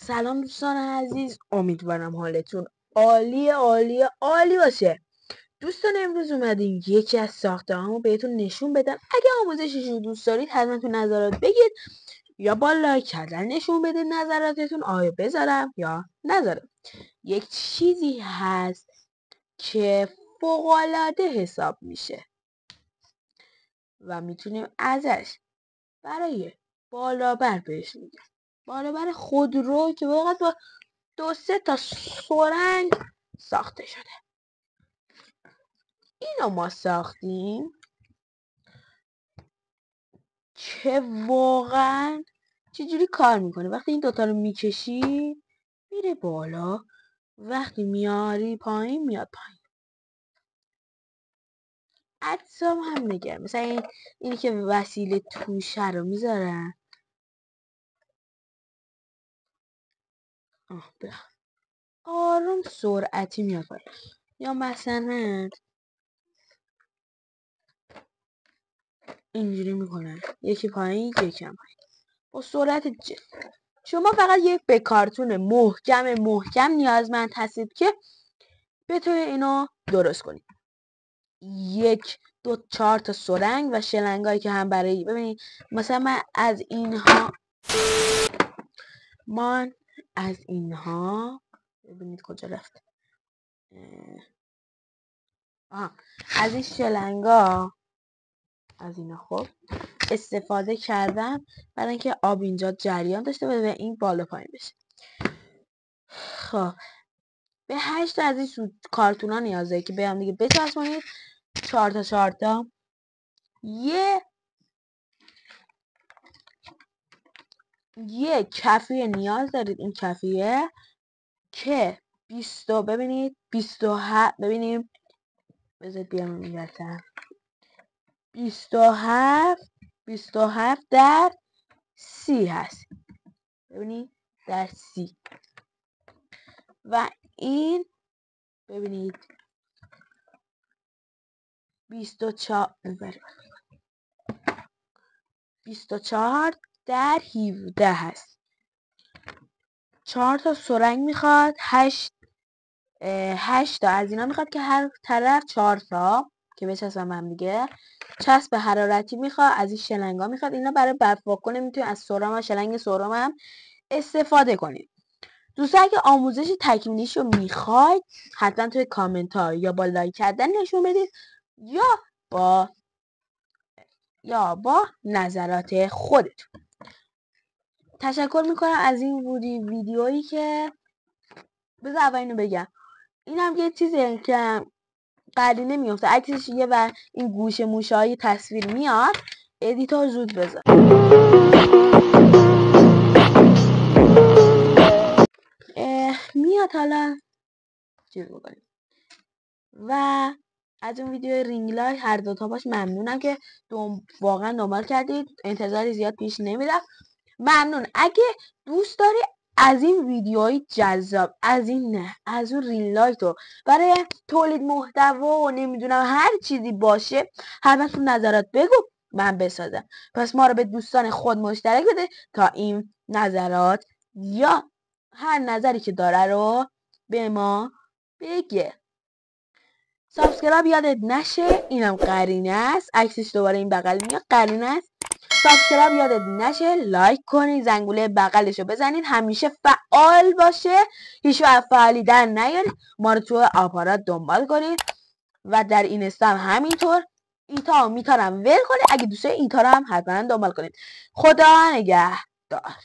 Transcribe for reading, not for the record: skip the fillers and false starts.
سلام دوستان عزیز، امیدوارم حالتون عالی عالی عالی باشه. دوستان امروز اومدیم یکی از ساخته‌هامو بهتون نشون بدم. اگه آموزشش رو دوست دارید حتما تو نظرات بگید یا با لایک کردن نشون بدید نظراتتون، آیا بذارم یا نذارم. یک چیزی هست که فوق‌العاده حساب میشه و میتونیم ازش برای بالابر بهش میگم بالابر خودرو که فقط با 2-3 تا سرنگ ساخته شده. اینو ما ساختیم که واقعا چجوری کار میکنه. وقتی این دوتا رو میکشی میره بالا، وقتی میاری پایین میاد پایین. اجسام هم نگر مثلا اینی که وسیله توشه رو میذارن آروم سرعتی میاد پایین. یا مثلا اینجوری میکنن، یکی پایین یکی هم پایین با سرعت شما فقط یک به کارتون محکم نیازمند هستید که بتونید اینو درست کنید. 1 2 4 تا سرنگ و شلنگایی که هم برای ببینید مثلا من از اینها ببینید کجا رفت. از این شلنگا از اینا خب استفاده کردم برای اینکه آب اینجا جریان داشته باشه و این بالا پایین بشه. خب به 8 از این کارتونا نیازه که به هم دیگه بچسبونید. 4 تا یه کفیه نیاز دارید. این کفیه که 20 ببینید 27 ببینیم بذارید بیام اینورتر 27 در 30 هست. ببینید در 30 و این ببینید 24 در 17 هست. 4 تا سرنگ میخواد. 8 تا از اینا میخواد که هر طرف 4 تا که بچسبن هم دیگه. چسب حرارتی میخواد. از این شلنگا میخواد. اینا برای برف کنه میتونید از سرم و شلنگ سرم هم استفاده کنید. دوستان اگه آموزش تکمیلیشو میخواید حتما توی کامنت ها یا با لایک کردن نشون بدید یا با نظرات خودتون. تشکر میکنم از این ویدیویی که بذار اول اینو بگم. این هم یه چیزیه که قرینه میفته عکسش یه و این گوشه موشایی تصویر میاد. ادیتور زود بذار. میاد حالا چیز بکنیم و از اون ویدیو رینگ لایت هر دوتا باش ممنونم که واقعا دنبال کردید. انتظاری زیاد پیش نمیرفت. ممنون. اگه دوست داری از این ویدیوهای جذاب از اون رینگ لایت رو برای تولید محتوا و نمیدونم هر چیزی باشه حتما تو نظرات بگو من بسازم. پس ما رو به دوستان خود مشترک بده تا این نظرات یا هر نظری که داره رو به ما بگه. سابسکرایب یادت نشه. اینم قرینه است. عکسش دوباره این بغل میاد قرینه است. سابسکرایب یادت نشه. لایک کنید. زنگوله بغلش رو بزنید. همیشه فعال باشه. هیچ وقت فعالی در نیارید. ما رو تو آپارات دنبال کنید و در اینستا هم همینطور. ایتا میتارم ول کنید. اگه دوست دارید ایتا رو هم حتما دنبال کنید. خدا نگهدار.